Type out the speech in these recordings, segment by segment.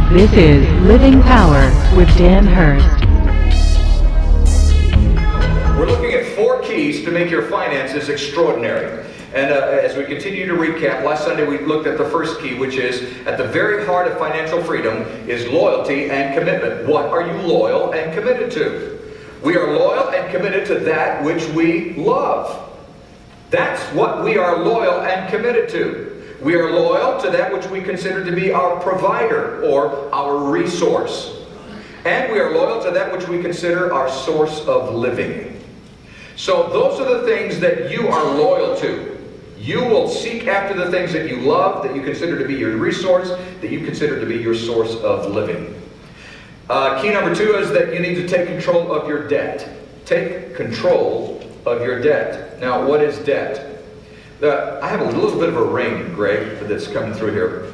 This is Living Power with Dan Hurst. We're looking at 4 keys to make your finances extraordinary. And as we continue to recap, last Sunday we looked at the first key, which is at the very heart of financial freedom is loyalty and commitment. What are you loyal and committed to? We are loyal and committed to that which we love. That's what we are loyal and committed to. We are loyal to that which we consider to be our provider or our resource. And we are loyal to that which we consider our source of living. So those are the things that you are loyal to. You will seek after the things that you love, that you consider to be your resource, that you consider to be your source of living. Key number 2 is that you need to take control of your debt. Take control of your debt. Now, what is debt? I have a little bit of a ring, Greg, that's coming through here.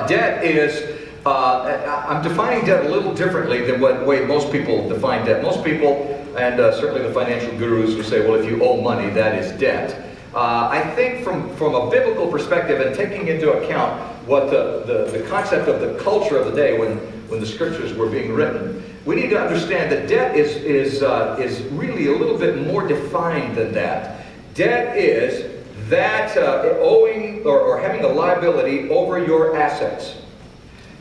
Debt is, I'm defining debt a little differently than what way most people define debt. Most people, and certainly the financial gurus, will say, well, if you owe money, that is debt. I think from a biblical perspective and taking into account what the concept of the culture of the day when the scriptures were being written, we need to understand that debt is really a little bit more defined than that. Debt is that owing or having a liability over your assets.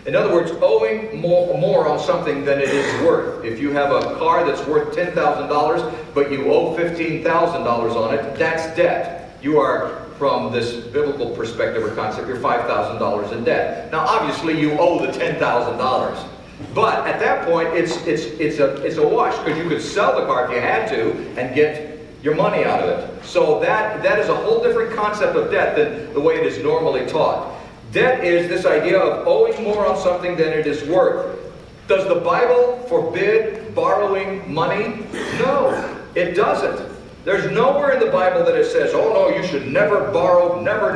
In other words, owing more on something than it is worth. If you have a car that's worth $10,000, but you owe $15,000 on it, that's debt. You are, from this biblical perspective or concept, you're $5,000 in debt. Now, obviously, you owe the $10,000. But at that point, it's a wash, because you could sell the car if you had to and get your money out of it. So that is a whole different concept of debt than the way it is normally taught. Debt is this idea of owing more on something than it is worth. Does the Bible forbid borrowing money? No, it doesn't. There's nowhere in the Bible that it says, oh no, you should never borrow, never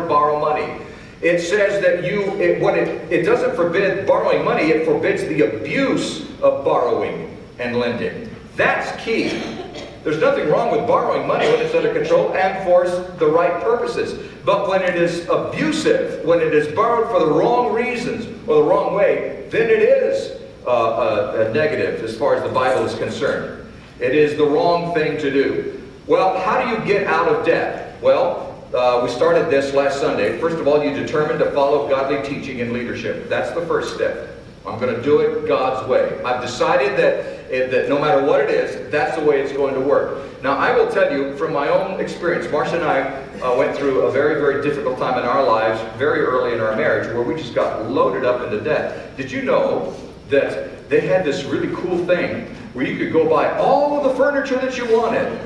borrow money. It says that it doesn't forbid borrowing money, it forbids the abuse of borrowing and lending. That's key. There's nothing wrong with borrowing money when it's under control and for the right purposes. But when it is abusive, when it is borrowed for the wrong reasons or the wrong way, then it is a negative as far as the Bible is concerned. It is the wrong thing to do. Well, how do you get out of debt? Well, we started this last Sunday. First of all, you determine to follow godly teaching and leadership. That's the first step. I'm going to do it God's way. I've decided that no matter what it is, that's the way it's going to work. Now, I will tell you from my own experience, Marcia and I went through a very, very difficult time in our lives very early in our marriage where we just got loaded up into debt. Did you know that they had this really cool thing where you could go buy all of the furniture that you wanted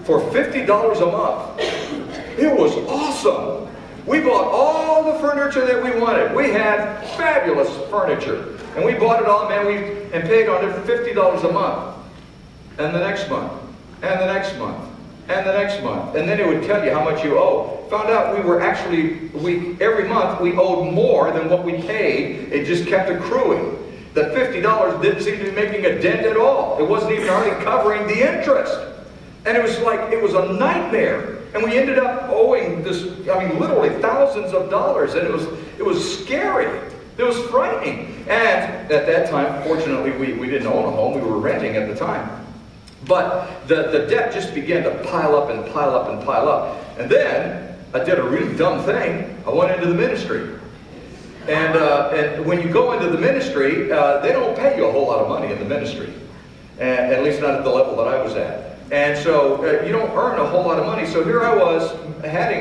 for $50 a month? It was awesome. We bought all the furniture that we wanted. We had fabulous furniture. And we bought it all, man, and paid on it $50 a month. And the next month. And the next month. And the next month. And then it would tell you how much you owe. Found out every month we owed more than what we paid. It just kept accruing. The $50 didn't seem to be making a dent at all. It wasn't even hardly covering the interest. And it was a nightmare. And we ended up owing this, literally thousands of dollars. And it was scary. It was frightening. And at that time, fortunately, we didn't own a home. We were renting at the time. But the debt just began to pile up and pile up and pile up. And then I did a really dumb thing. I went into the ministry. And when you go into the ministry, they don't pay you a whole lot of money in the ministry. And at least not at the level that I was at. And so you don't earn a whole lot of money. So here I was, had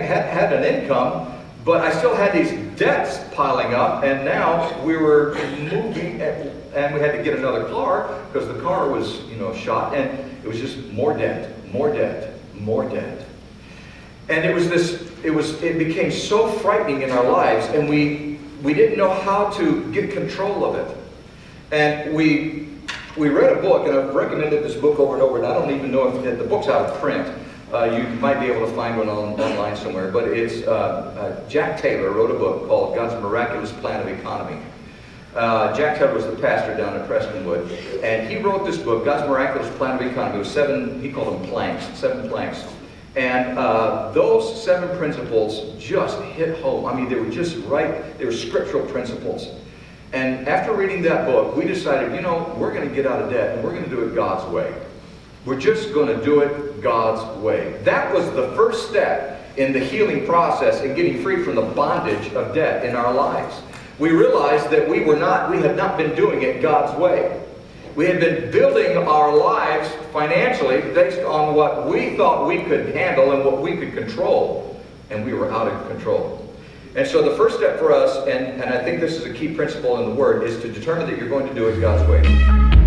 an income, but I still had these debts piling up. And now we were moving, and we had to get another car because the car was, shot. And it was just more debt, more debt, more debt. And it became so frightening in our lives, and we didn't know how to get control of it. And we read a book, and I've recommended this book over and over, and I don't even know if the book's out of print. You might be able to find one online somewhere, but it's Jack Taylor wrote a book called God's Miraculous Plan of Economy. Jack Taylor was the pastor down at Prestonwood, and he wrote this book, God's Miraculous Plan of Economy. It was he called them planks, 7 planks. And those 7 principles just hit home. I mean, they were just right. They were scriptural principles. And after reading that book, we decided, you know, we're going to get out of debt and we're going to do it God's way. We're just going to do it God's way. That was the first step in the healing process in getting free from the bondage of debt in our lives. We realized that we had not been doing it God's way. We had been building our lives financially based on what we thought we could handle and what we could control, and we were out of control. And so the first step for us, and I think this is a key principle in the Word, is to determine that you're going to do it God's way.